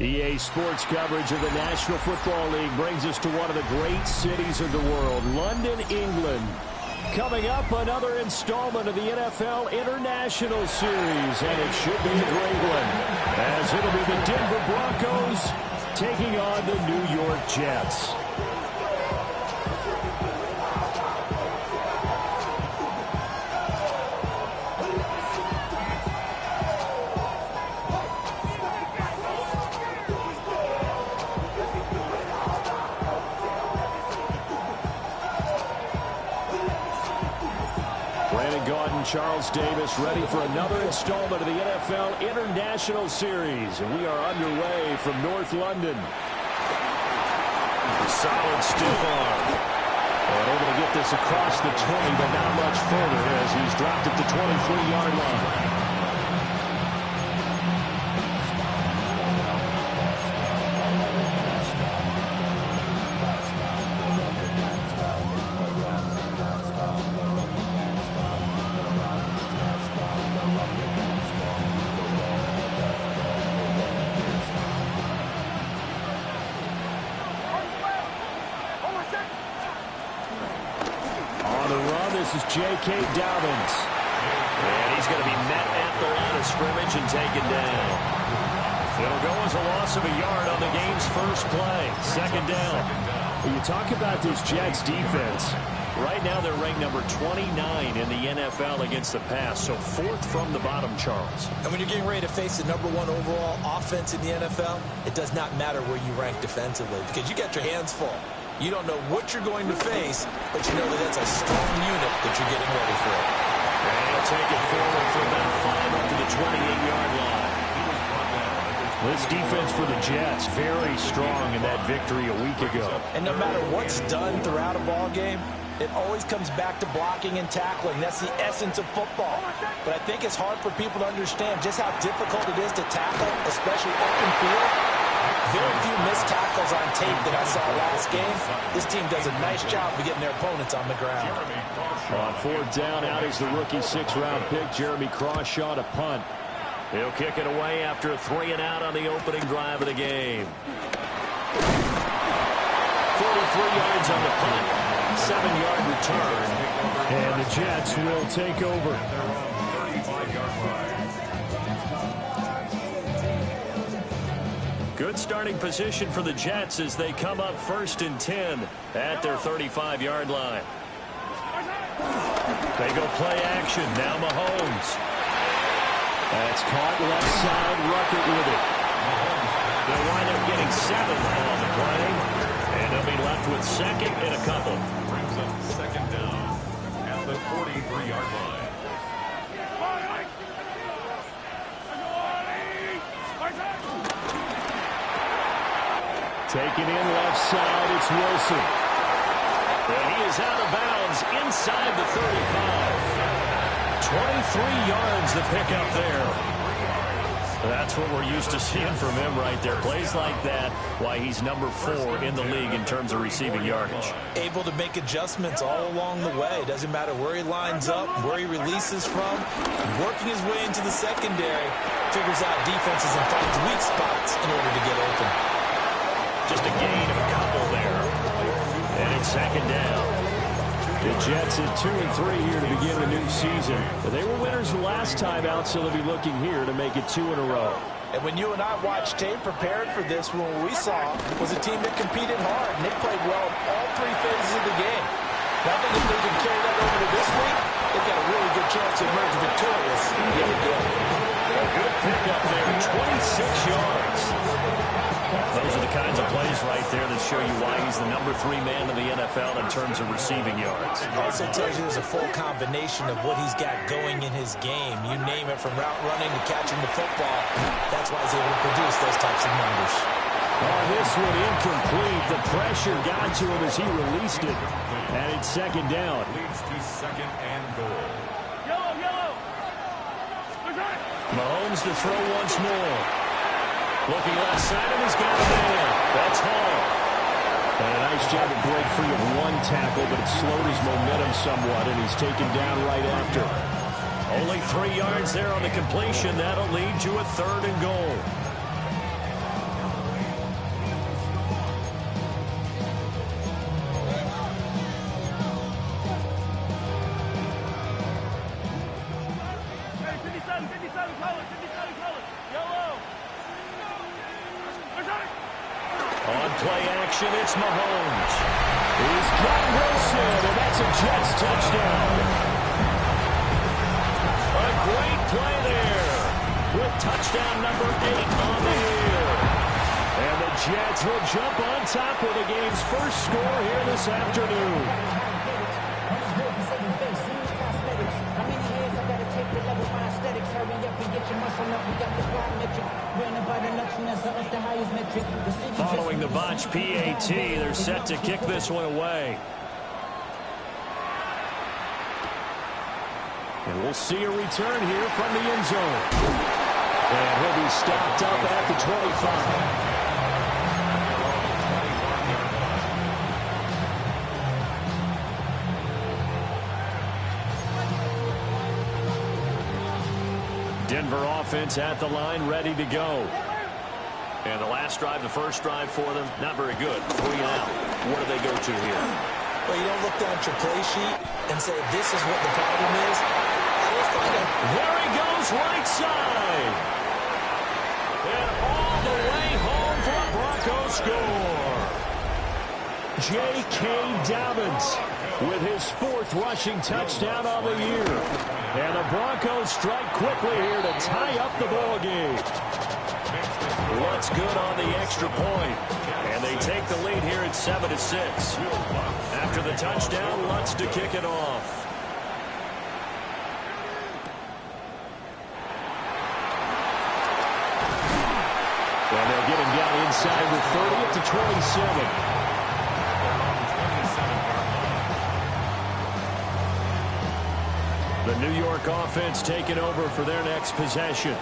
EA Sports coverage of the National Football League brings us to one of the great cities of the world, London, England. Coming up, another installment of the NFL International Series, and it should be a great one, as it'll be the Denver Broncos taking on the New York Jets. Charles Davis ready for another installment of the NFL International Series. And we are underway from North London. Solid stiff arm. And able to get this across the 20, but not much further as he's dropped at the 23-yard line. J.K. Dobbins. And he's going to be met at the line of scrimmage and taken down. It'll go as a loss of a yard on the game's first play. Second down. When you talk about this Jets defense, right now they're ranked number 29 in the NFL against the pass, so fourth from the bottom, Charles. And when you're getting ready to face the number one overall offense in the NFL, it does not matter where you rank defensively because you got your hands full. You don't know what you're going to face, but you know that that's a strong unit that you're getting ready for. And he'll take it forward for about 5 up to the 28-yard line. This defense for the Jets, very strong in that victory a week ago. And no matter what's done throughout a ball game, it always comes back to blocking and tackling. That's the essence of football. But I think it's hard for people to understand just how difficult it is to tackle, especially open field. Very few missed tackles on tape that I saw last game. This team does a nice job of getting their opponents on the ground. On fourth down, out is the rookie 6th-round pick, Jeremy Crawshaw, to punt. He'll kick it away after a 3-and-out on the opening drive of the game. 43 yards on the punt, 7-yard return. And the Jets will take over. Good starting position for the Jets as they come up 1st and 10 at their 35-yard line. They go play action. Now Mahomes. That's caught left side. Ruckert with it. They'll wind up getting 7 on the play. And they'll be left with second and a couple. Brings up second down at the 43-yard line. Taken in left side, it's Wilson. And he is out of bounds inside the 35. 23 yards the pickup there. That's what we're used to seeing from him right there. Plays like that, why he's number 4 in the league in terms of receiving yardage. Able to make adjustments all along the way. Doesn't matter where he lines up, where he releases from. Working his way into the secondary. Figures out defenses and finds weak spots in order to get open. Just a gain of a couple there. And it's second down. The Jets at 2-3 here to begin the new season. They were winners the last time out, so they'll be looking here to make it 2 in a row. And when you and I watched tape prepared for this, what we saw was a team that competed hard, and they played well in all 3 phases of the game. Now, I think if they can carry that over to this week, they've got a really good chance to emerge victorious yet again. A good pickup there, 26 yards. Those are the kinds of plays right there that show you why he's the number 3 man in the NFL in terms of receiving yards. It also tells you there's a full combination of what he's got going in his game. You name it, from route running to catching the football. That's why he's able to produce those types of numbers. This one incomplete. The pressure got to him as he released it. And it's second down. Leads to second and goal. Mahomes to throw once more. Looking left side, and he's got a man. That's Hall. And a nice job to break free of 1 tackle, but it slowed his momentum somewhat, and he's taken down right after. Only 3 yards there on the completion. That'll lead to a 3rd and goal. play action. It's Mahomes. He's got Wilson, and that's a Jets touchdown. A great play there with touchdown number 8 on the year. And the Jets will jump on top with the game's first score here this afternoon. Following the botch PAT, they're set to kick this one away. And we'll see a return here from the end zone. And he'll be stopped up at the 25. Denver offense at the line, ready to go. And the last drive, the first drive for them, not very good. 3 and out. What do they go to here? Well, you don't look down at your play sheet and say, this is what the problem is. We'll find out. There he goes, right side. And all the way home for a Broncos score. J.K. Dobbins with his 4th rushing touchdown on the year. And the Broncos strike quickly here to tie up the ball game. What's good on the extra point? And they take the lead here at 7-6. After the touchdown, Lutz to kick it off. And they'll get him down inside the 30 up to 27. The New York offense taking over for their next possession.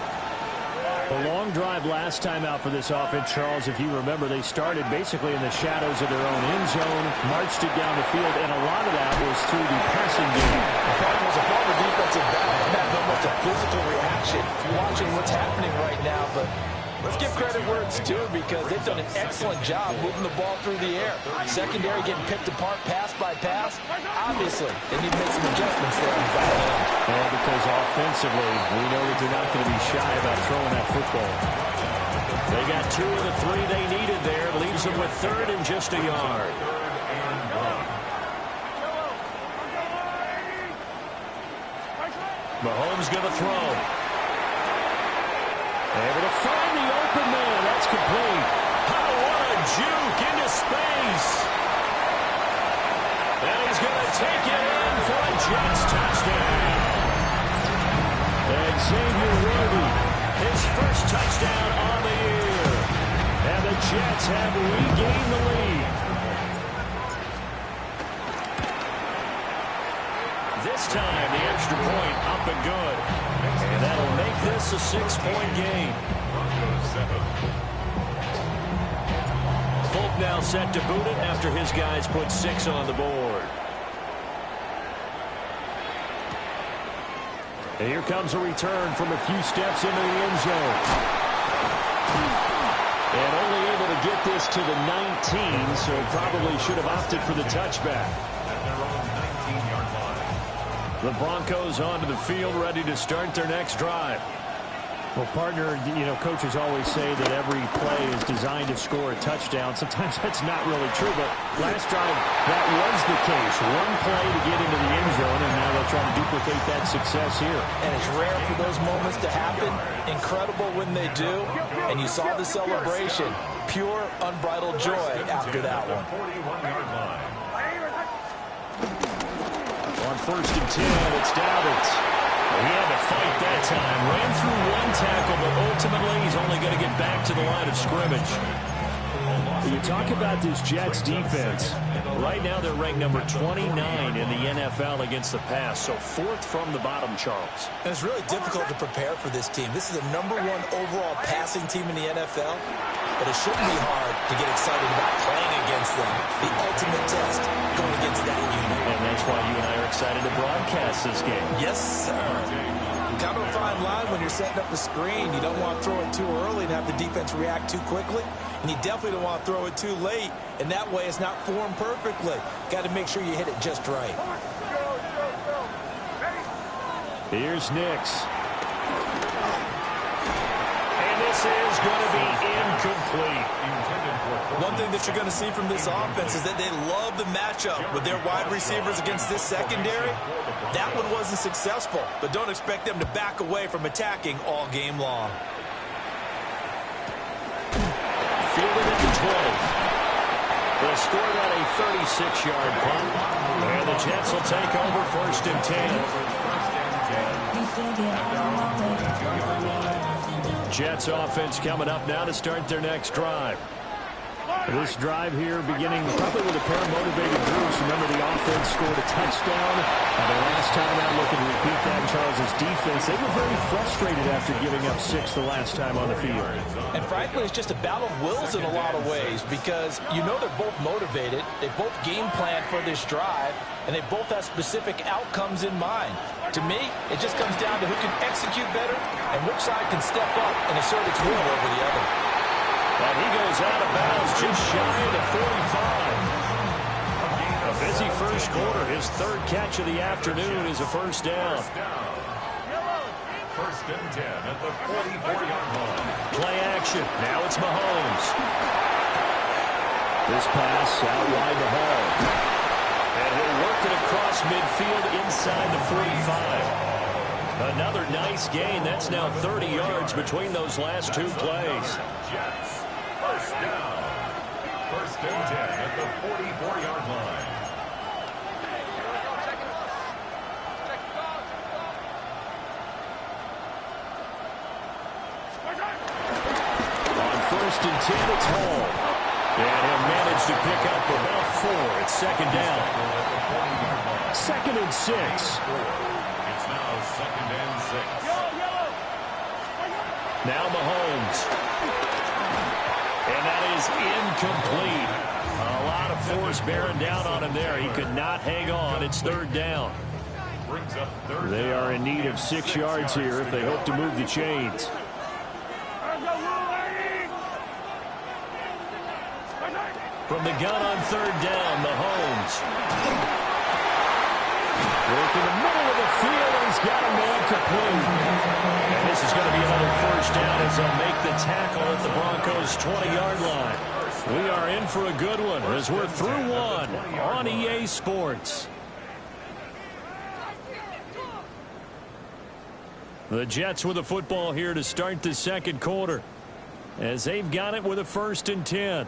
A long drive last time out for this offense, Charles. If you remember, they started basically in the shadows of their own end zone, marched it down the field, and a lot of that was through the passing game. The problem was a former defensive back. Not so much a physical reaction. You're watching what's happening right now, but let's give credit where it's due because they've done an excellent job moving the ball through the air. Secondary getting picked apart pass by pass. Obviously, they need to make some adjustments there on the back end. Yeah, because offensively, we know that they're not going to be shy about throwing that football. They got 2 of the 3 they needed there. Leaves them with 3rd and just a yard. Mahomes going to throw. Able to find the open man. That's complete. Oh, what a juke into space. And he's going to take it in for a Jets touchdown. Xavier Worthy, his first touchdown on the year. And the Jets have regained the lead. This time, the extra point up and good. And that'll make this a 6-point game. Folk now set to boot it after his guys put 6 on the board. And here comes a return from a few steps into the end zone. And only able to get this to the 19, so probably should have opted for the touchback. The Broncos onto the field, ready to start their next drive. Well, partner, you know, coaches always say that every play is designed to score a touchdown. Sometimes that's not really true, but last drive, that was the case. One play to get into the end zone, and now they'll try to duplicate that success here. And it's rare for those moments to happen. Incredible when they do. And you saw the celebration. Pure, unbridled joy after that one. On 1st and 10, it's Dobbins. He had to fight that time. Ran through 1 tackle, but ultimately he's only going to get back to the line of scrimmage. You talk about this Jets defense. Right now they're ranked number 29 in the NFL against the pass, so 4th from the bottom, Charles. And it's really difficult to prepare for this team. This is the #1 overall passing team in the NFL, but it shouldn't be hard to get excited about playing against them. The ultimate test going against that unit. And that's why you and I are excited to broadcast this game. Yes, sir. Kind of a fine line when you're setting up the screen. You don't want to throw it too early and have the defense react too quickly. And you definitely don't want to throw it too late. And that way it's not formed perfectly. Got to make sure you hit it just right. Here's Nix. And this is going to be incomplete. One thing that you're going to see from this offense is that they love the matchup with their wide receivers against this secondary. That one wasn't successful, but don't expect them to back away from attacking all game long. Fielded at the 20. They'll score that a 36-yard punt. And the Jets will take over 1st and 10. Jets offense coming up now to start their next drive. This drive here beginning probably with a pair of motivated groups. Remember, the offense scored a touchdown. The last time out, looking to repeat that, Charles' defense, they were very frustrated after giving up 6 the last time on the field. And frankly, it's just a battle of wills in a lot of ways because you know they're both motivated. They both game plan for this drive, and they both have specific outcomes in mind. To me, it just comes down to who can execute better and which side can step up and assert its will over the other. And he goes out of bounds just shy of the 45. A busy first quarter. His 3rd catch of the afternoon is a first down. 1st and 10 at the 44-yard line. Play action. Now it's Mahomes. This pass out wide to Hall. And he'll work it across midfield inside the 45. Another nice gain. That's now 30 yards between those last 2 plays. Jets. First down. 1st and 10 at the 44-yard line. On 1st and 10, it's Hall. And he'll manage to pick up about 4. It's 2nd down. 2nd and 6. It's now 2nd and 6. Now Mahomes. And that is incomplete. A lot of force bearing down on him there. He could not hang on. It's 3rd down. Brings up 3rd. They are in need of 6 yards here if they hope to move the chains. From the gun on 3rd down, Mahomes. Work in the middle of the field, and he's got a man complete. And this is going to be another first down as they'll make the tackle at the Broncos' 20-yard line. We are in for a good one as we're through one on EA Sports. The Jets with the football here to start the 2nd quarter as they've got it with a 1st and 10.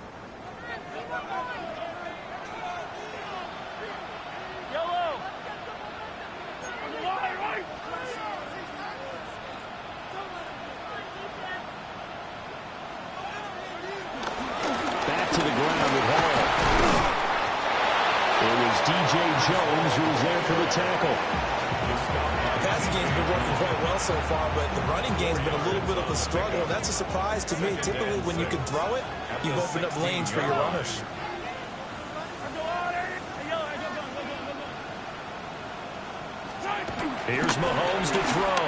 Jones, who was there for the tackle. The passing game's been working quite well so far, but the running game's been a little bit of a struggle. That's a surprise to me. Typically, when you can throw it, you've opened up lanes for your runners. Here's Mahomes to throw.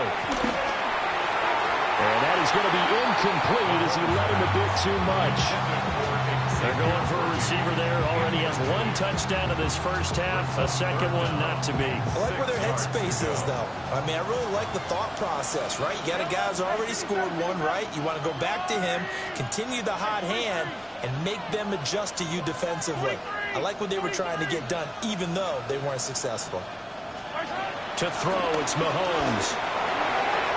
And that is going to be incomplete as he let him a bit too much. They're going for a receiver there. Already has 1 touchdown in this first half. A 2nd one not to be. I like where their headspace is, though. I mean, I really like the thought process, right? You got a guy who's already scored 1, right? You want to go back to him, continue the hot hand, and make them adjust to you defensively. I like what they were trying to get done, even though they weren't successful. To throw, it's Mahomes.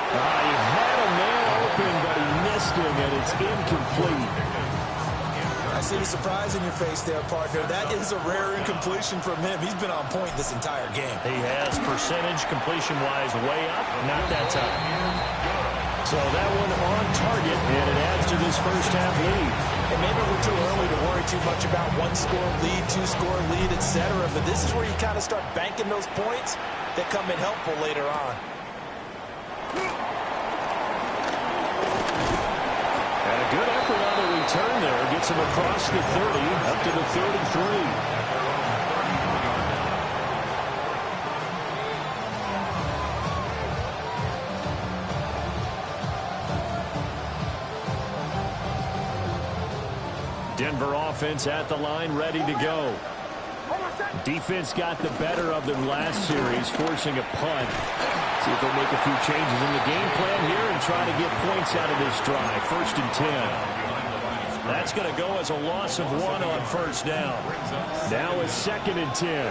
He had a man open, but he missed him, and it's incomplete. I see the surprise in your face there, partner. That is a rare incompletion from him. He's been on point this entire game. He has percentage completion-wise way up, not that time. So that one on target, and it adds to this first half lead. And maybe we're too early to worry too much about 1-score lead, 2-score lead, etc. But this is where you kind of start banking those points that come in helpful later on. And a good effort on the return there. Gets him across the 30, up to the 33. Denver offense at the line, ready to go. Defense got the better of them last series, forcing a punt. See if they'll make a few changes in the game plan here and try to get points out of this drive. 1st and 10. That's going to go as a loss of 1 on 1st down. Now it's 2nd and 10.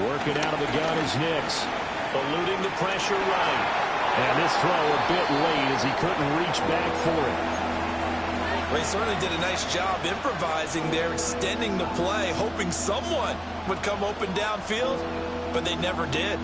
Working out of the gun is Nix. Eluding the pressure right. And this throw a bit late as he couldn't reach back for it. Well, he certainly did a nice job improvising there, extending the play, hoping someone would come open downfield, but they never did.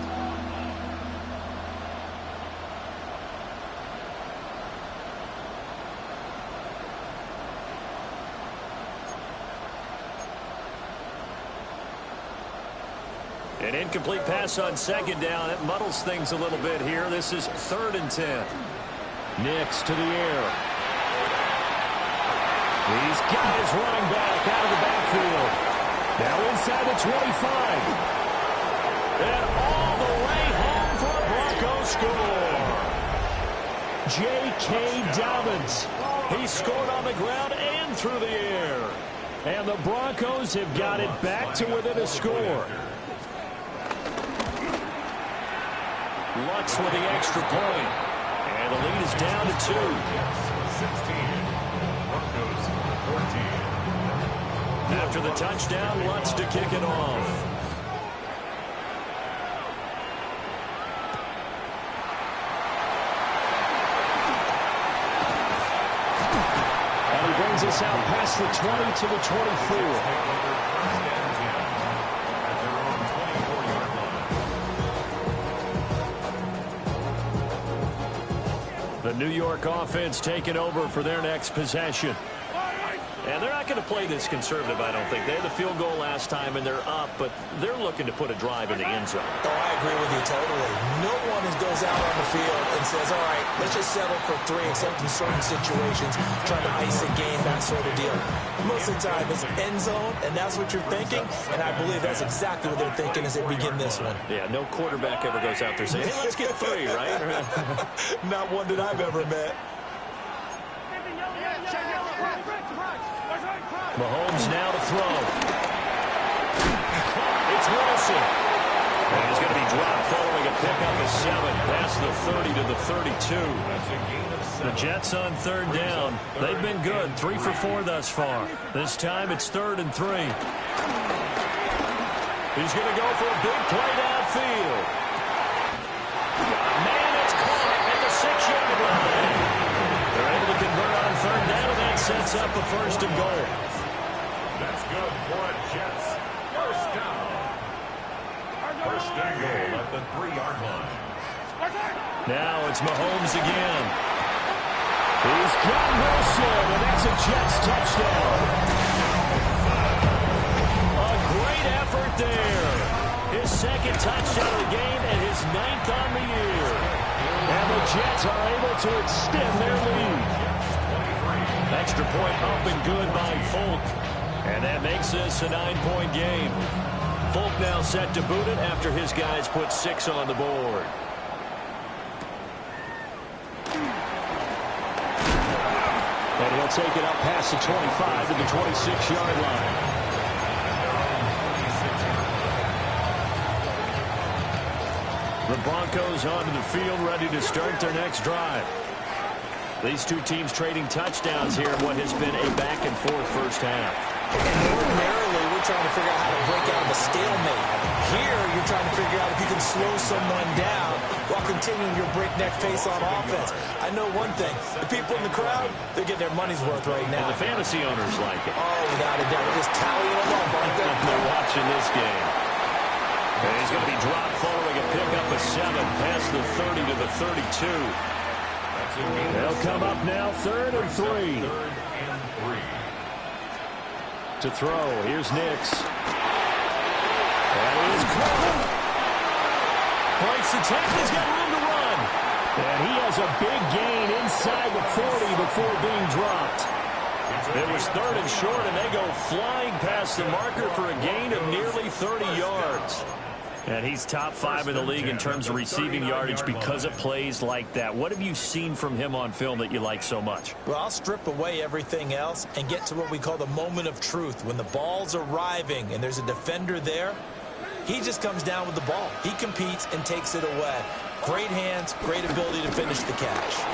An incomplete pass on 2nd down. It muddles things a little bit here. This is 3rd and 10. Nix to the air. These guys running back out of the backfield. Now inside the 25. And all the way home for a Broncos score. J.K. Dobbins. He scored on the ground and through the air. And the Broncos have got it back to within a score. Lutz with the extra point. And the lead is down to 2. 16. Broncos 14. After the touchdown, Lutz to kick it off. And he brings us out past the 20 to the 24. The New York offense taking over for their next possession. And they're not going to play this conservative, I don't think. They had the field goal last time, and they're up, but they're looking to put a drive in the end zone. Oh, I agree with you totally. No one goes out on the field and says, all right, let's just settle for 3, except in certain situations, trying to ice a game, that sort of deal. Most of the time, it's end zone, and that's what you're thinking, and I believe that's exactly what they're thinking as they begin this one. Yeah, no quarterback ever goes out there saying, hey, let's get 3, right? Not one that I've ever met. Mahomes now to throw. It's Wilson. And he's going to be dropped following a pickup of 7 past the 30 to the 32. The Jets on 3rd down. They've been good, 3 for 4 thus far. This time it's 3rd and 3. He's going to go for a big play downfield. Man, it's caught at the 6-yard line. They're able to convert on 3rd down, and that sets up a 1st and goal. That's good for a Jets. 1st down. 1st and goal at the 3-yard line. Now it's Mahomes again. He's got Wilson, and that's a Jets touchdown. A great effort there. His 2nd touchdown of the game and his 9th on the year. And the Jets are able to extend their lead. Extra point up and good by Folk. And that makes this a 9-point game. Folk now set to boot it after his guys put 6 on the board. And he'll take it up past the 25 to the 26-yard line. The Broncos onto the field, ready to start their next drive. These two teams trading touchdowns here in what has been a back-and-forth first half. And ordinarily, we're trying to figure out how to break out of a stalemate. Here, you're trying to figure out if you can slow someone down while continuing your breakneck pace on offense. I know one thing. The people in the crowd, they're getting their money's worth right now. And the fantasy owners like it. Oh, without a doubt. They're just tallying them up, aren't they? They're watching this game. And he's going to be dropped following a pickup of 7 past the 30 to the 32. They'll come up now 3rd and 3. To throw, here's Nix. That is caught. Breaks the tackle, he's got room to run. And he has a big gain inside the 40 before being dropped. It was 3rd and short, and they go flying past the marker for a gain of nearly 30 yards. And he's top 5 in the league in terms of receiving yardage because of plays like that. What have you seen from him on film that you like so much? Well, I'll strip away everything else and get to what we call the moment of truth. When the ball's arriving and there's a defender there, he just comes down with the ball. He competes and takes it away. Great hands, great ability to finish the catch.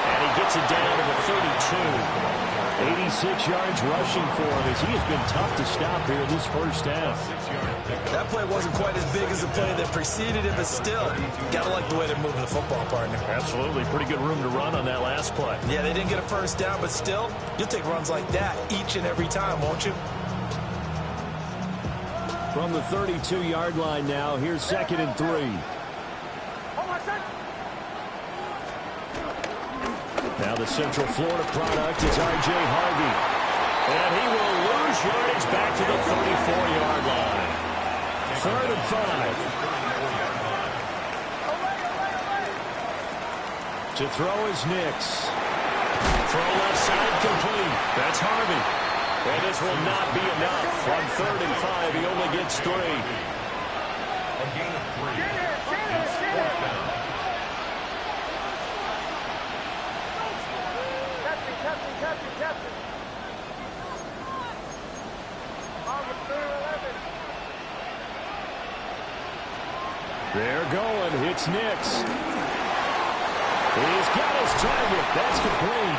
And he gets it down to the 32. 86 yards rushing for him as he has been tough to stop here in this first half. That play wasn't quite as big as the play that preceded it, but still, gotta like the way they're moving the football, partner. Absolutely. Pretty good room to run on that last play. Yeah, they didn't get a first down, but still, you'll take runs like that each and every time, won't you? From the 32-yard line now, here's 2nd and 3. Now the Central Florida product is R.J. Harvey. And he will lose yardage back to the 34-yard line. 3rd and 5. To throw is Nix. Throw left side complete. That's Harvey. And this will not be enough. On 3rd and 5, he only gets 3. A gain of 3. It's 4th down. They're going. It's Nix. He's got his target. That's complete.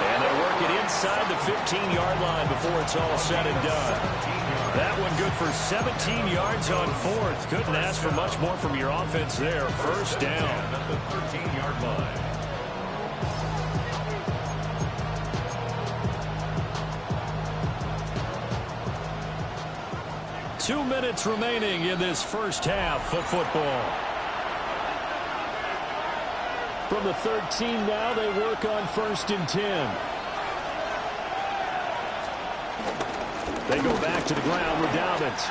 And they work it inside the 15-yard line before it's all said and done. That one good for 17 yards on 4th. Couldn't ask for much more from your offense there. First down. At the 13-yard line. 2 minutes remaining in this first half of football. From the 13 now, they work on 1st and 10. They go back to the ground with Dobbins.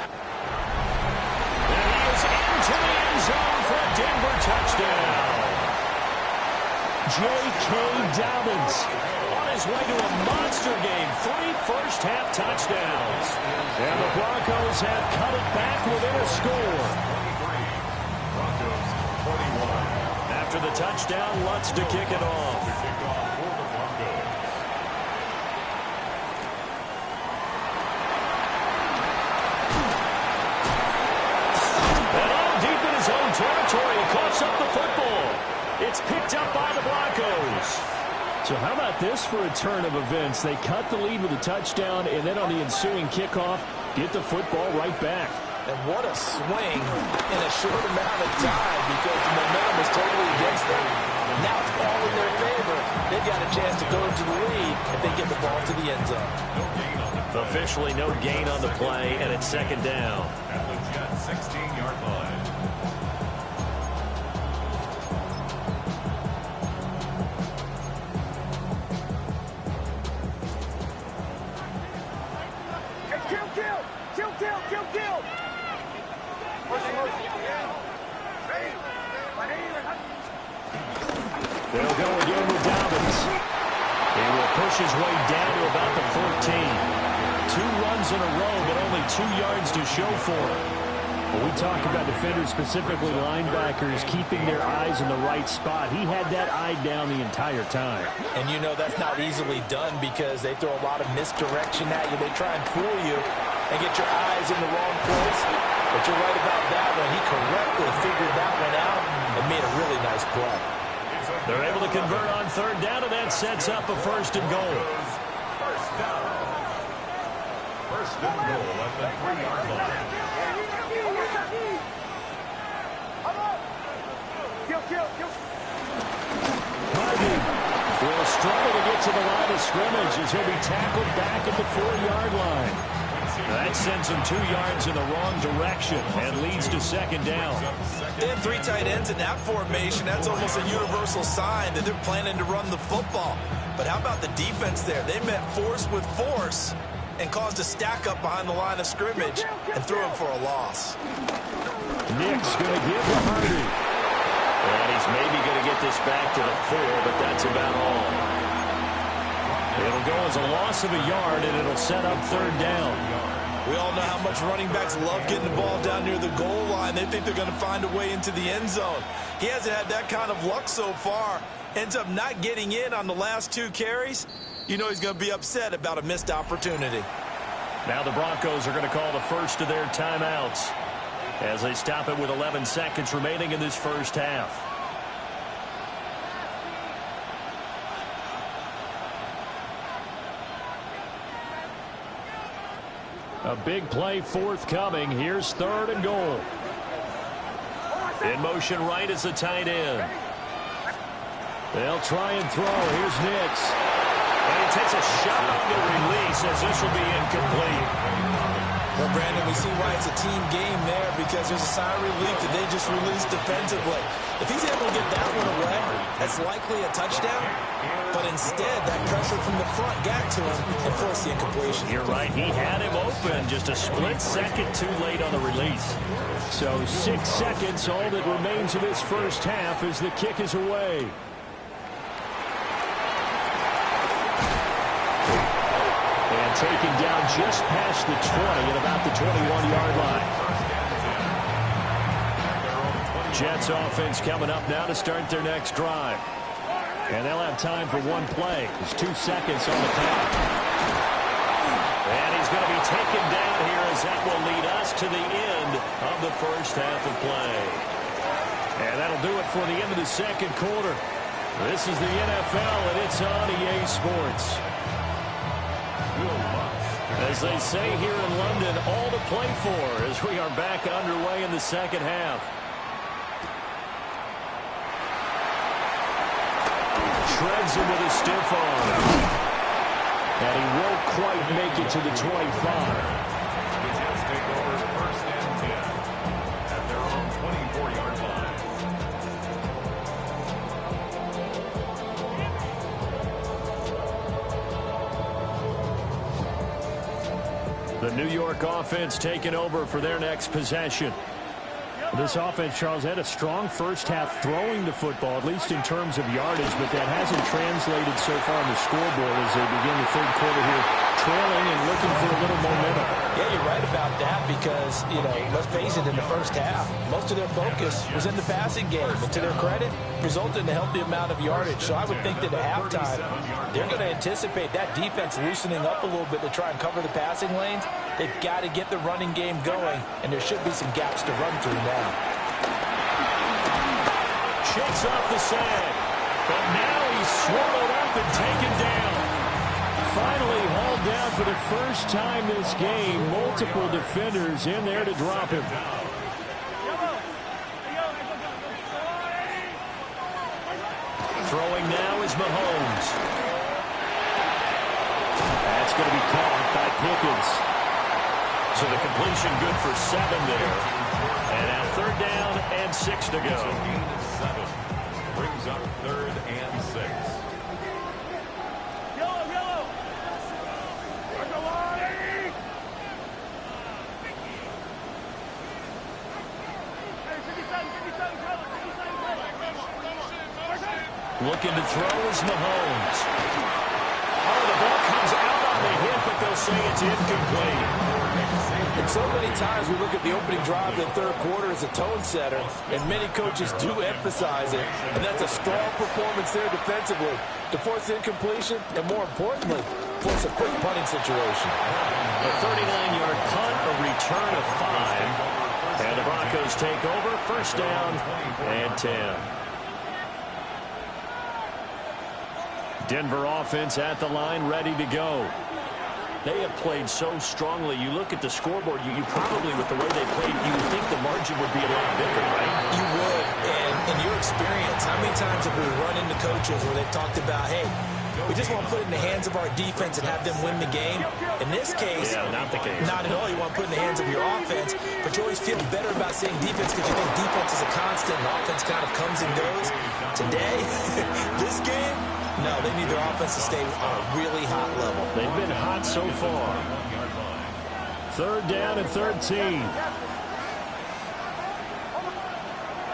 And he is into the end zone for a Denver touchdown. J.K. Dobbins on his way to a monster game. 3 first-half touchdowns. And the Broncos have cut it back within a score. Broncos 41. After the touchdown, Lutz to kick it off. Kickoff for the Broncos. And all deep in his own territory, he coughs up the football. It's picked up by the Broncos. So how about this for a turn of events? They cut the lead with a touchdown, and then on the ensuing kickoff, get the football right back. And what a swing in a short amount of time because the momentum was totally against them. Now it's all in their favor. They've got a chance to go into the lead if they get the ball to the end zone. No gain on the play. Officially no gain on the play, and it's 2nd down. At the Jet 16-yard line. They'll go again with Dobbins. He will push his way down to about the 14. 2 runs in a row, but only 2 yards to show for it. When we talk about defenders, specifically linebackers, keeping their eyes in the right spot, he had that eye down the entire time. And you know that's not easily done because they throw a lot of misdirection at you. They try and fool you and get your eyes in the wrong place. But you're right about that one. He correctly figured that one out and made a really nice play. They're able to convert on 3rd down, and that sets up a 1st and goal. First down. 1st and goal at the 3-yard line. Harvey will struggle to get to the line of scrimmage as he'll be tackled back at the 4-yard line. That sends him 2 yards in the wrong direction and leads to 2nd down. They have 3 tight ends in that formation. That's almost a universal sign that they're planning to run the football. But how about the defense there? They met force with force and caused a stack up behind the line of scrimmage and threw him for a loss. Nick's going to give to Harvey. And he's maybe going to get this back to the 4, but that's about all. It'll go as a loss of a yard, and it'll set up 3rd down. We all know how much running backs love getting the ball down near the goal line. They think they're going to find a way into the end zone. He hasn't had that kind of luck so far. Ends up not getting in on the last 2 carries. You know he's going to be upset about a missed opportunity. Now the Broncos are going to call the first of their timeouts as they stop it with 11 seconds remaining in this first half. A big play forthcoming. Here's 3rd and goal. In motion right is the tight end. They'll try and throw. Here's Nix. And he takes a shot on the release as this will be incomplete. Well, Brandon, we see why it's a team game there because there's a sigh of relief that they just released defensively. If he's able to get that one away, that's likely a touchdown. But instead, that pressure from the front got to him and forced the incompletion. You're right. He had him open. Just a split second too late on the release. So 6 seconds, all that remains of this first half as the kick is away. And taken down just past the 20 at about the 21-yard line. Jets offense coming up now to start their next drive. And they'll have time for one play. There's 2 seconds on the clock. And he's going to be taken down here as that will lead us to the end of the first half of play. And that'll do it for the end of the second quarter. This is the NFL, and it's on EA Sports. As they say here in London, all to play for as we are back underway in the second half. Shreds him with a stiff arm. And he won't quite make it to the 25. The Jets take over 1st and 10 at their own 24-yard line. The New York offense taking over for their next possession. This offense, Charles, had a strong first half throwing the football, at least in terms of yardage, but that hasn't translated so far on the scoreboard as they begin the third quarter here, trailing and looking for a little momentum. Yeah, you're right about that because, you know, let's face it, in the first half, most of their focus was in the passing game. And to their credit, resulted in a healthy amount of yardage. So I would think that at halftime, they're going to anticipate that defense loosening up a little bit to try and cover the passing lanes. They've got to get the running game going, and there should be some gaps to run through now. Shakes off the sag, but now he's swallowed up and taken down. Finally hauled down for the first time this game. Multiple defenders in there to drop him. Throwing now is Mahomes. That's going to be caught by Pickens. So the completion good for 7 there. And now 3rd down and 6 to go. So gain of 7 brings up 3rd and 6. Looking to throw is Mahomes. Oh, the ball comes out on the hit, but they'll say it's incomplete. And so many times we look at the opening drive of the third quarter as a tone setter, and many coaches do emphasize it, and that's a strong performance there defensively to force incompletion and, more importantly, force a quick punting situation. A 39-yard punt, a return of 5, and the Broncos take over, 1st down and 10. Denver offense at the line, ready to go. They have played so strongly. You look at the scoreboard, you probably, with the way they played, you would think the margin would be a lot bigger, right? You would, and in your experience, how many times have we run into coaches where they've talked about, hey, we just want to put it in the hands of our defense and have them win the game? In this case, not the case. Not at all. You want to put it in the hands of your offense, but you always feel better about saying defense because you think defense is a constant and offense kind of comes and goes. Today, this game, no, they need their offense to stay on a really hot level. They've been hot so far. 3rd down and 13.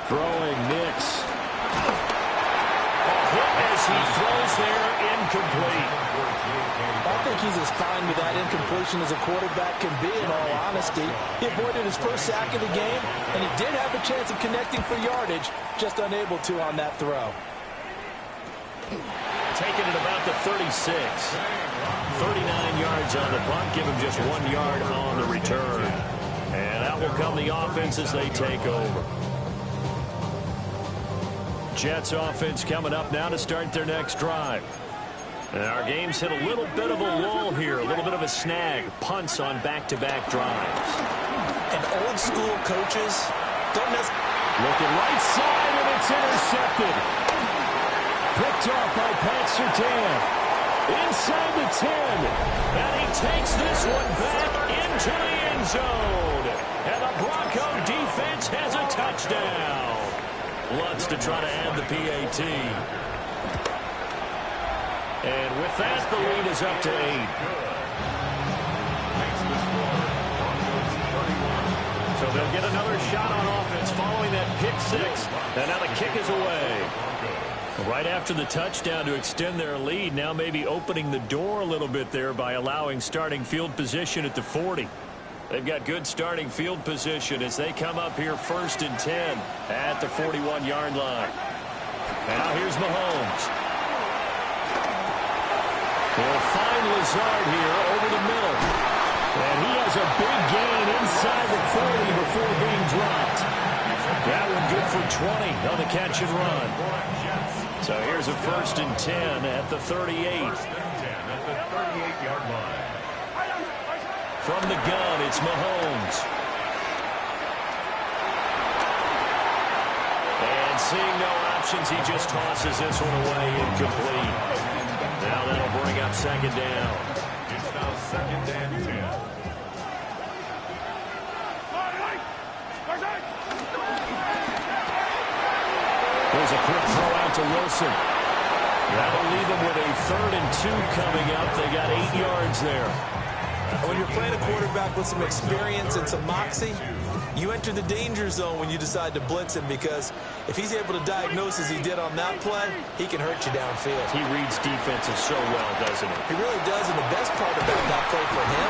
Throwing Nix. A hit as he throws there, incomplete. I think he's as fine with that incompletion as a quarterback can be, in all honesty. He avoided his first sack of the game, and he did have a chance of connecting for yardage, just unable to on that throw. Taken at about the 36. 39 yards on the punt, give him just 1 yard on the return. And out will come the offense as they take over. Jets offense coming up now to start their next drive. And our game's hit a little bit of a lull here, a little bit of a snag. Punts on back-to-back drives. And old school coaches don't necessarily... Looking right side, and it's intercepted. Picked off by Pat Surtain. Inside the 10. And he takes this one back into the end zone. And the Bronco defense has a touchdown. Lutz to try to add the PAT. And with that, the lead is up to 8. So they'll get another shot on offense following that pick 6. And now the kick is away. Right after the touchdown to extend their lead, now maybe opening the door a little bit there by allowing starting field position at the 40. They've got good starting field position as they come up here 1st and 10 at the 41-yard line. Now here's Mahomes. They'll find Lazard here over the middle. And he has a big gain inside the 40 before being dropped. That one good for 20 on the catch and run. So here's a 1st and 10 at the 38. 1st and 10 at the 38-yard line. From the gun, it's Mahomes. And seeing no options, he just tosses this one away, incomplete. Now that'll bring up 2nd down. It's now 2nd and 10. There's a quick throw out to Wilson. That'll leave them with a 3rd and 2 coming up. They got 8 yards there. When you're playing a quarterback with some experience and some moxie, you enter the danger zone when you decide to blitz him, because if he's able to diagnose as he did on that play, he can hurt you downfield. He reads defenses so well, doesn't he? He really does, and the best part about that play for him,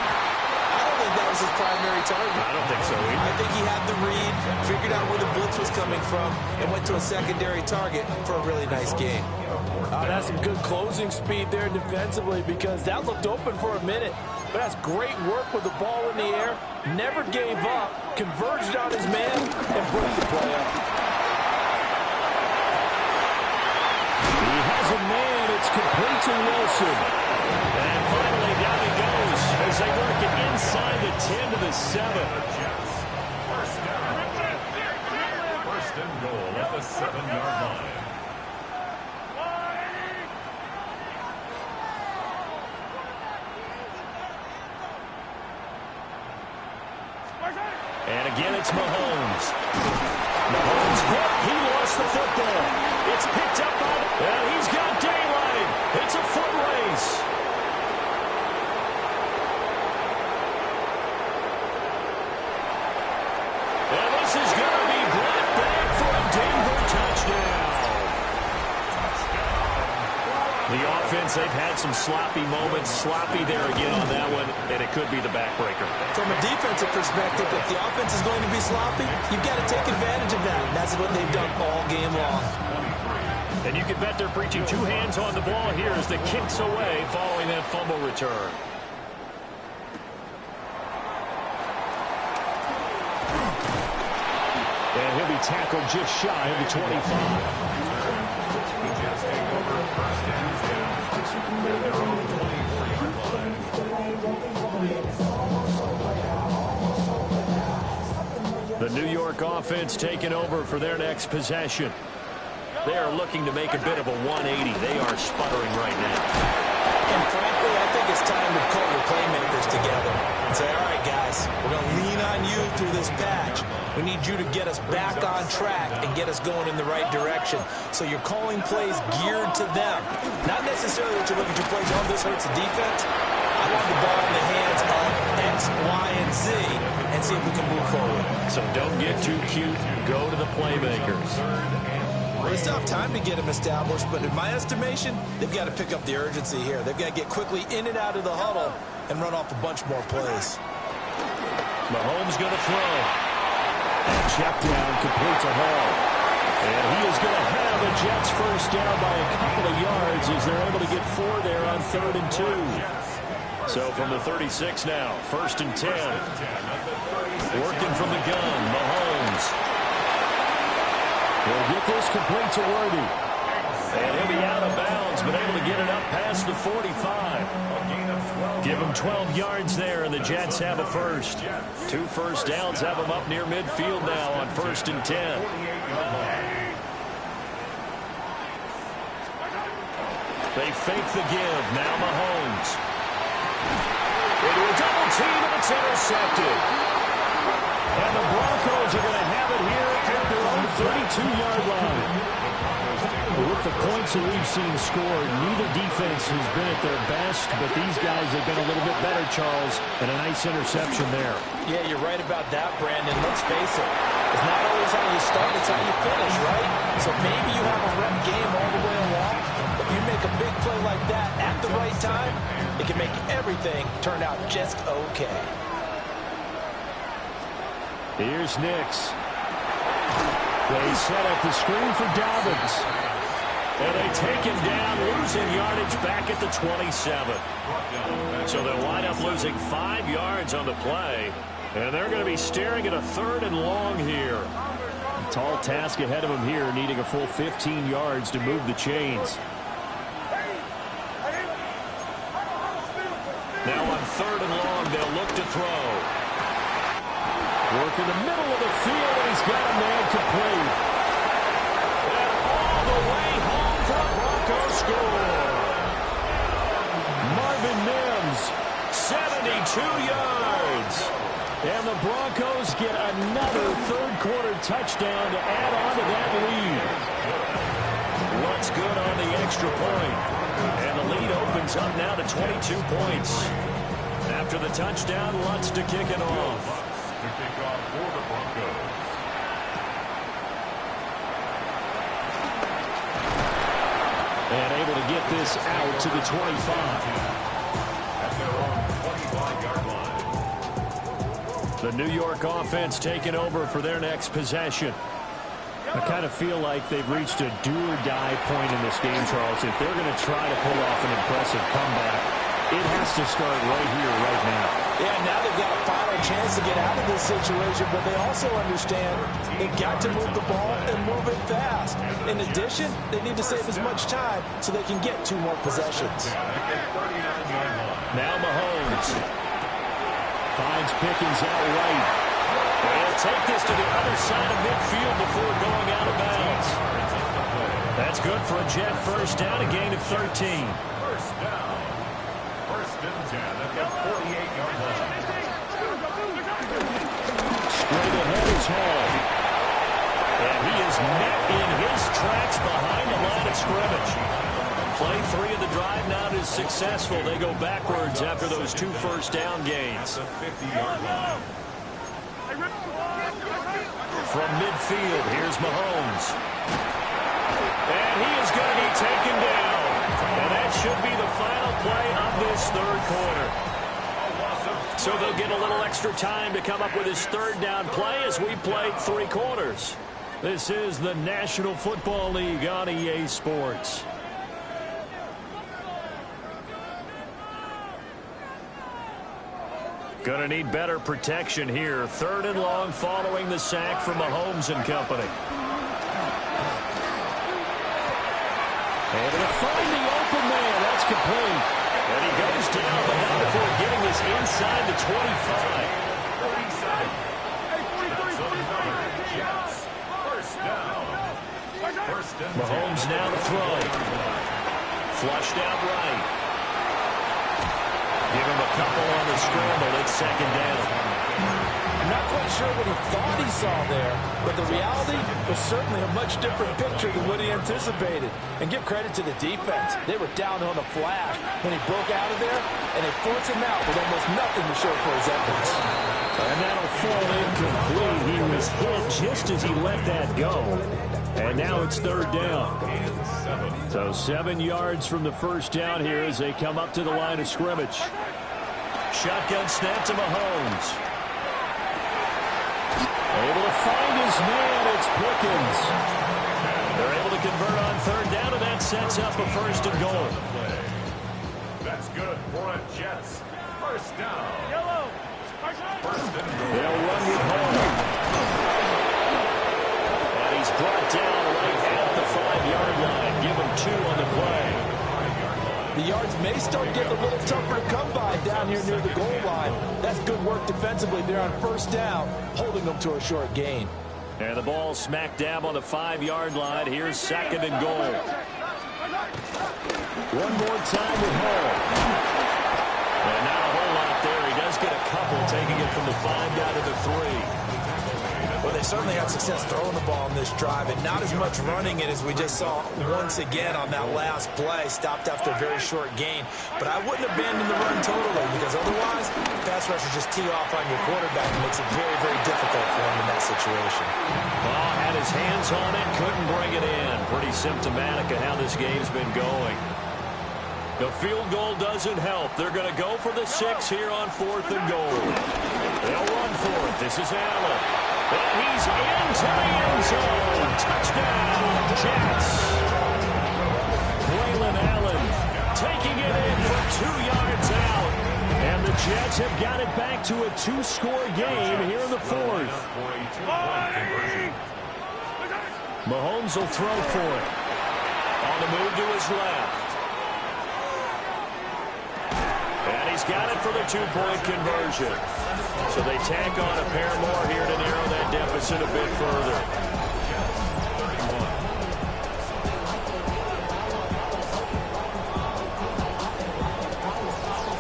I don't think that was his primary target. I don't think so either. I think he had the read, figured out where the blitz was coming from, and went to a secondary target for a really nice game. That's some good closing speed there defensively, because that looked open for a minute. But that's great work with the ball in the air. Never gave up, converged on his man, and put the play up. He has a man. It's complete to Wilson. And finally, down he goes as they work it inside the 10 to the 7. First down. 1st and goal at the 7-yard line. And again, it's Mahomes. Mahomes, he lost the football. It's picked up by, and he's got daylight. It's a foot race. And this is going to be brought back for a Denver touchdown. The offense, they've had some sloppy moments. Sloppy there again on that one, and it could be the backbreaker. From a defensive perspective, if the offense is going to be sloppy, you've got to take advantage of that. And that's what they've done all game long. And you can bet they're preaching 2 hands on the ball here as the kick's away following that fumble return. And he'll be tackled just shy of the 25. The New York offense taking over for their next possession. They are looking to make a bit of a 180. They are sputtering right now. And frankly, I think it's time to call the playmakers together and say, all right, guys, we're going to lean on you through this patch. We need you to get us back on track and get us going in the right direction. So you're calling plays geared to them. Not necessarily that you look at your plays, oh, this hurts the defense. I want the ball in the hands of X, Y, and Z and see if we can move forward. So don't get too cute. Go to the playmakers. Well, they still have time to get him established, but in my estimation, they've got to pick up the urgency here. They've got to get quickly in and out of the huddle and run off a bunch more plays. Mahomes going to throw. And check down, complete to Hall. And he is going to have the Jets first down by a couple of yards as they're able to get 4 there on 3rd and 2. So from the 36 now, 1st and 10. Working from the gun, Mahomes. He'll get this complete to Worthy. And he'll be out of bounds, but able to get it up past the 45. Give him 12 yards there, and the Jets have a first. 2 first downs have them up near midfield now on 1st and 10. They fake the give. Now Mahomes. Into a double team, and it's intercepted. And the Broncos are going to have it here at their own 32-yard line. With the points that we've seen scored, neither defense has been at their best, but these guys have been a little bit better, Charles, and a nice interception there. Yeah, you're right about that, Brandon. Let's face it. It's not always how you start, it's how you finish, right? So maybe you have a rough game all the way along, but if you make a big play like that at the right time, it can make everything turn out just okay. Here's Nix. They set up the screen for Dobbins. And they take him down, losing yardage back at the 27. So they'll wind up losing 5 yards on the play. And they're going to be staring at a 3rd and long here. A tall task ahead of them here, needing a full 15 yards to move the chains. Now on 3rd and long, they'll look to throw. Work in the middle of the field, and he's got a man complete. And all the way home for a Broncos score. Marvin Mims, 72 yards. And the Broncos get another 3rd-quarter touchdown to add on to that lead. What's good on the extra point? And the lead opens up now to 22 points. After the touchdown, Lutz to kick it off. To kick off for the Broncos. And able to get this out to the 25. At their own 25-yard line. The New York offense taking over for their next possession. I kind of feel like they've reached a do-or-die point in this game, Charles. If they're going to try to pull off an impressive comeback, it has to start right here, right now. Yeah, now they've got a final chance to get out of this situation, but they also understand they've got to move the ball and move it fast. In addition, they need to save as much time so they can get 2 more possessions. Now Mahomes finds Pickens out right. They'll take this to the other side of midfield before going out of bounds. That's good for a Jet first down, a gain of 13. First down. 1st and 10 at the 48-yard line. Straight ahead is Hall. And he is met in his tracks behind the line of scrimmage. Play 3 of the drive not as successful. They go backwards after those 2 first down gains. The 50-yard line. From midfield, here's Mahomes. And he is going to be taken down. And that should be the final play of this 3rd quarter. So they'll get a little extra time to come up with his 3rd down play as we played 3 quarters. This is the National Football League on EA Sports. Going to need better protection here. 3rd and long following the sack from Mahomes and company. Able to find the open man. That's complete. And he goes down the head before getting this inside the 25. First down. Mahomes now to throw. Flushed out right. Give him a couple on the scramble. It's 2nd down. I'm not quite sure what he thought he saw there, but the reality was certainly a much different picture than what he anticipated. And give credit to the defense. They were down on the flash when he broke out of there, and they forced him out with almost nothing to show for his efforts. And that'll fall incomplete. He was hit just as he let that go. And now it's third down. So 7 yards from the first down here as they come up to the line of scrimmage. Shotgun snap to Mahomes. Able to find his man. It's Pickens. They're able to convert on third down, and that sets up a first and goal. That's good for a Jets. First down. First and goal. They'll run with Hall. And he's brought down right at the 5-yard line. Give him 2 on the play. The yards may start getting a little tougher to come by down here near the goal line. That's good work defensively there on first down, holding them to a short gain. And the ball smack dab on the 5-yard line. Here's second and goal. One more time with Hall. And not a whole lot there. He does get a couple, taking it from the 5 down to the 3. Well, they certainly had success throwing the ball in this drive, and not as much running it as we just saw once again on that last play. Stopped after a very short gain. But I wouldn't abandon the run totally, because otherwise, pass rushers just tee off on your quarterback and makes it very, very difficult for him in that situation. Ball had his hands on it, couldn't bring it in. Pretty symptomatic of how this game's been going. The field goal doesn't help. They're going to go for the 6 here on 4th and goal. They'll run for it. This is Allen. And he's into the end zone. Touchdown, Jets. Braylon Allen taking it in for 2 yards out. And the Jets have got it back to a 2-score game here in the 4th. Mahomes will throw for it. On the move to his left. And he's got it for the 2-point conversion. So they tack on a pair more here to narrow that deficit a bit further.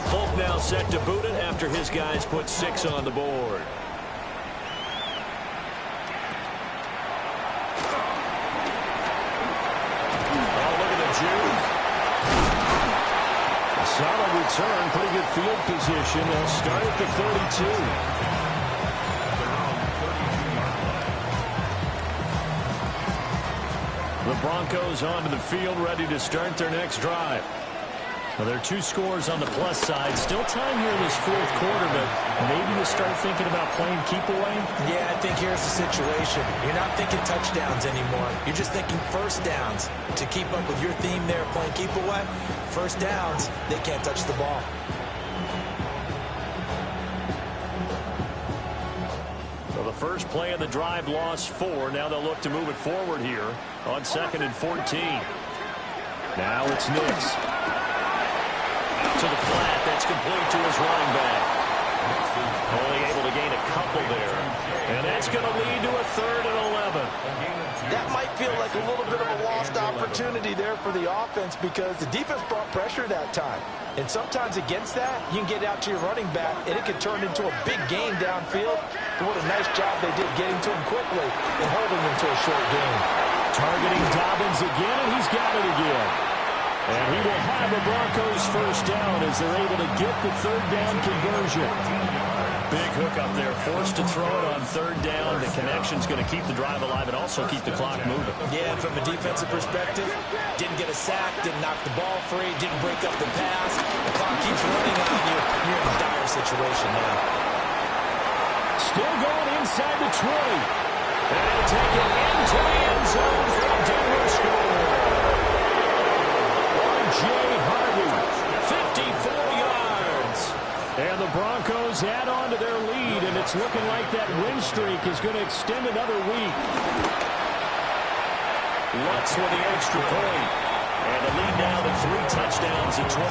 Folk now set to boot it after his guys put 6 on the board. Oh, look at the juke. Solid return, pretty good field position. They'll start at the 32. The Broncos onto the field, ready to start their next drive. Well, there are 2 scores on the plus side. Still time here in this 4th quarter, but maybe you start thinking about playing keep away? Yeah, I think here's the situation. You're not thinking touchdowns anymore. You're just thinking first downs. To keep up with your theme there, playing keep away, first downs, they can't touch the ball. So the first play of the drive lost 4. Now they'll look to move it forward here on 2nd and 14. Now it's Nix. Out to the flat. That's complete to his running back. Only able to gain a couple there. And that's going to lead to a 3rd and 11. That might feel like a little bit of a lost opportunity there for the offense because the defense brought pressure that time. And sometimes against that, you can get out to your running back, and it can turn into a big gain downfield. But what a nice job they did getting to him quickly and holding him to a short gain. Targeting Dobbins again, and he's got it again. And he will have the Broncos first down as they're able to get the 3rd down conversion. Big hook up there, forced to throw it on 3rd down. The connection's going to keep the drive alive and also keep the clock moving. Yeah, and from a defensive perspective, didn't get a sack, didn't knock the ball free, didn't break up the pass. The clock keeps running on you. You're in a dire situation now. Still going inside the 20. And he'll take it into the end zone for a Denver score. R.J. Harvey, 54 yards. And the Broncos add on to their lead, and it's looking like that win streak is going to extend another week. Lutz with the extra point. And the lead now to 3 touchdowns at 21.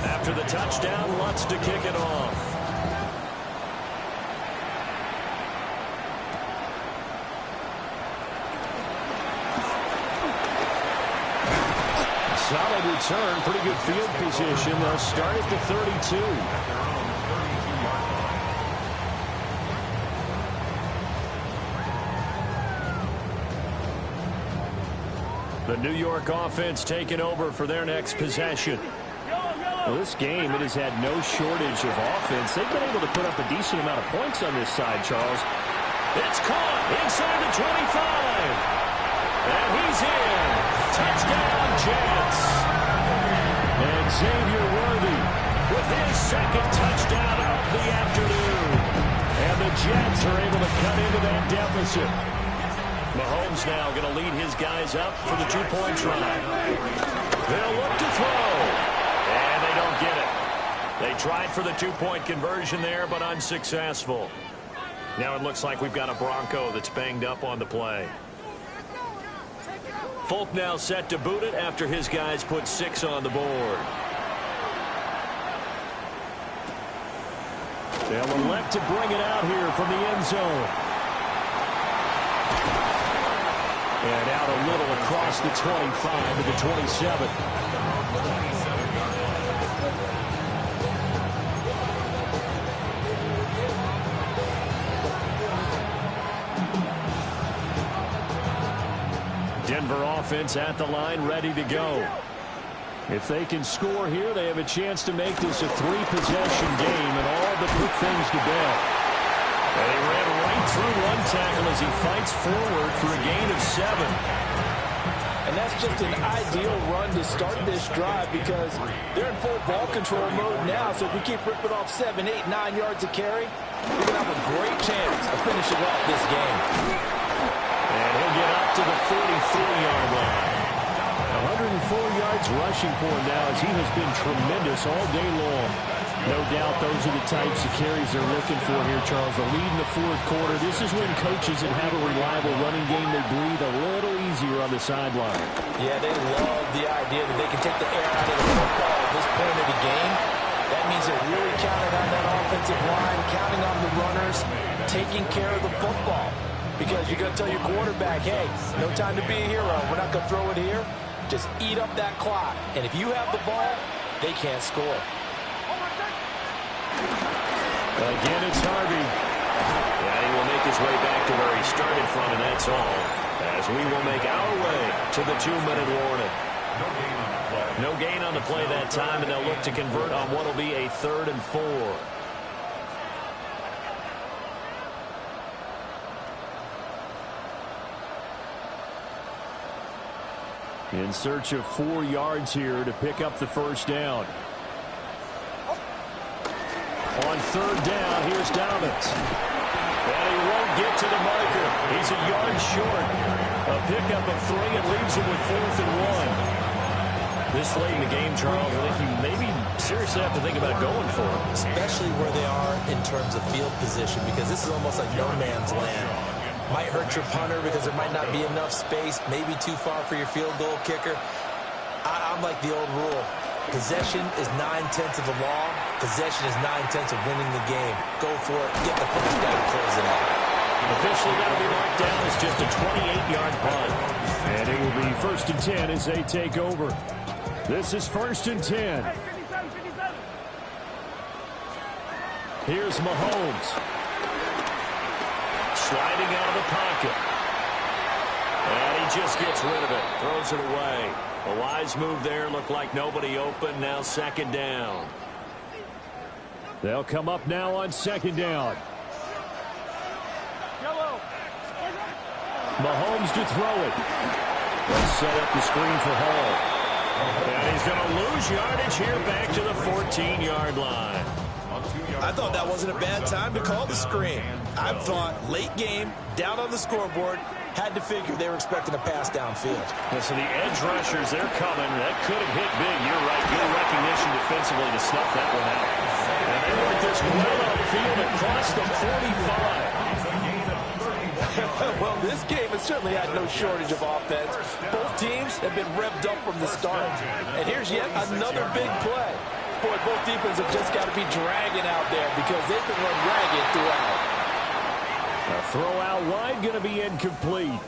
After the touchdown, Lutz to kick it off. Solid return, pretty good field position. They'll start at the 32. The New York offense taking over for their next possession. Well, this game, it has had no shortage of offense. They've been able to put up a decent amount of points on this side, Charles. It's caught inside the 25. And he's in. Touchdown, Jets. And Xavier Worthy with his second touchdown of the afternoon. And the Jets are able to cut into that deficit. Mahomes now going to lead his guys up for the two-point try. They'll look to throw. And they don't get it. They tried for the two-point conversion there, but unsuccessful. Now it looks like we've got a Bronco that's banged up on the play. Folk now set to boot it after his guys put 6 on the board. They'll elect to bring it out here from the end zone. And out a little across the 25 to the 27. Denver offense at the line, ready to go. If they can score here, they have a chance to make this a 3-possession game and all but put things to bed. And he ran right through one tackle as he fights forward for a gain of 7. And that's just an ideal run to start this drive because they're in full ball control mode now. So if we keep ripping off 7, 8, 9 yards of carry, we're going to have a great chance of finishing off this game. And he'll get up to the 44-yard line. 104 yards rushing for him now as he has been tremendous all day long. No doubt those are the types of carries they're looking for here, Charles. The lead in the fourth quarter. This is when coaches that have a reliable running game, they breathe a little easier on the sideline. Yeah, they love the idea that they can take the air out of the football at this point of the game. That means they're really counting on that offensive line, counting on the runners, taking care of the football. Because you're going to tell your quarterback, hey, no time to be a hero. We're not going to throw it here. Just eat up that clock. And if you have the ball, they can't score. Again, it's Harvey. Yeah, he will make his way back to where he started from, and that's all. As we will make our way to the 2-minute warning. No gain on the play that time, and they'll look to convert on what will be a 3rd and 4. In search of 4 yards here to pick up the first down. On 3rd down, here's Dobbins. And he won't get to the marker. He's a yard short. A pickup of 3 and leaves him with 4th and 1. This late in the game, Charles, I think you maybe seriously have to think about going for it. Especially where they are in terms of field position, because this is almost like no man's land. Might hurt your punter because there might not be enough space, maybe too far for your field goal kicker. I'm like the old rule. Possession is 9/10 of the law. Possession is 9/10 of winning the game. Go for it. Get the first down and close it out. Officially got to be marked down as just a 28-yard punt. And it will be 1st and 10 as they take over. This is 1st and 10. Here's Mahomes. Sliding out of the pocket. And he just gets rid of it. Throws it away. A wise move there. Looked like nobody open. Now 2nd down. They'll come up now on 2nd down. Mahomes to throw it. Let's set up the screen for Hall. And he's going to lose yardage here back to the 14-yard line. I thought that wasn't a bad time to call the screen. I thought late game, down on the scoreboard, had to figure they were expecting a pass downfield. Yeah, so the edge rushers, they're coming. That could have hit big. You're right. Good recognition defensively to snuff that one out. And they work this well upfield across the 45. Well, this game has certainly had no shortage of offense. Both teams have been revved up from the start. And here's yet another big play. Boy, both defenses have just got to be dragging out there because they've been run ragged throughout. A throw out wide going to be incomplete.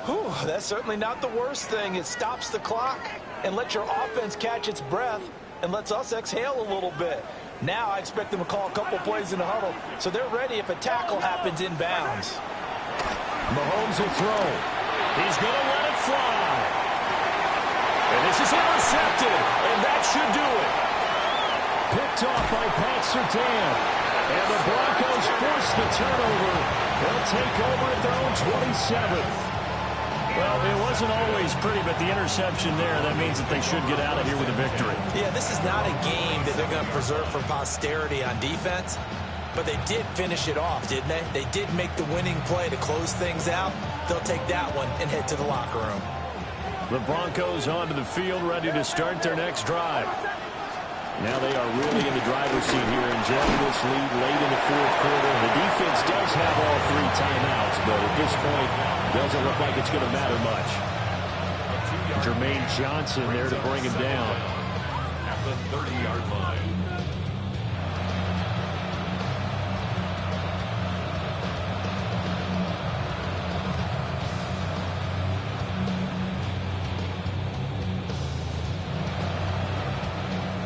Whew, that's certainly not the worst thing. It stops the clock and lets your offense catch its breath and lets us exhale a little bit. Now I expect them to call a couple plays in the huddle so they're ready if a tackle happens inbounds. Mahomes will throw. He's going to let it fly. And this is intercepted, and that should do it. Picked off by Pat Surtain. And the Broncos force the turnover. They'll take over at their own 27th. Well, it wasn't always pretty, but the interception there, that means that they should get out of here with a victory. Yeah, this is not a game that they're going to preserve for posterity on defense, but they did finish it off, didn't they? They did make the winning play to close things out. They'll take that one and head to the locker room. The Broncos onto the field, ready to start their next drive. Now they are really in the driver's seat here, enjoying this lead late in the fourth quarter. The defense does have all 3 timeouts, but at this point, doesn't look like it's going to matter much. Jermaine Johnson there to bring him down. At the 30-yard line.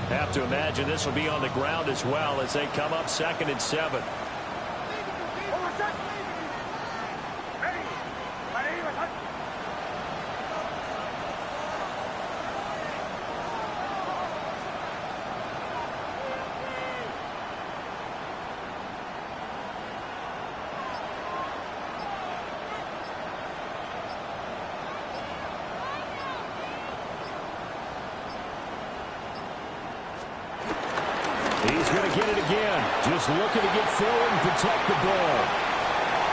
Have to imagine this will be on the ground as well as they come up 2nd and 7. He's going to get it again. Just looking to get forward and protect the ball.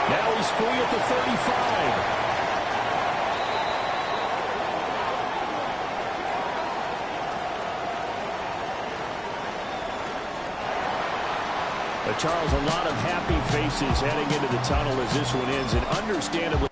Now he's free at the 35. Charles, a lot of happy faces heading into the tunnel as this one ends, and understandably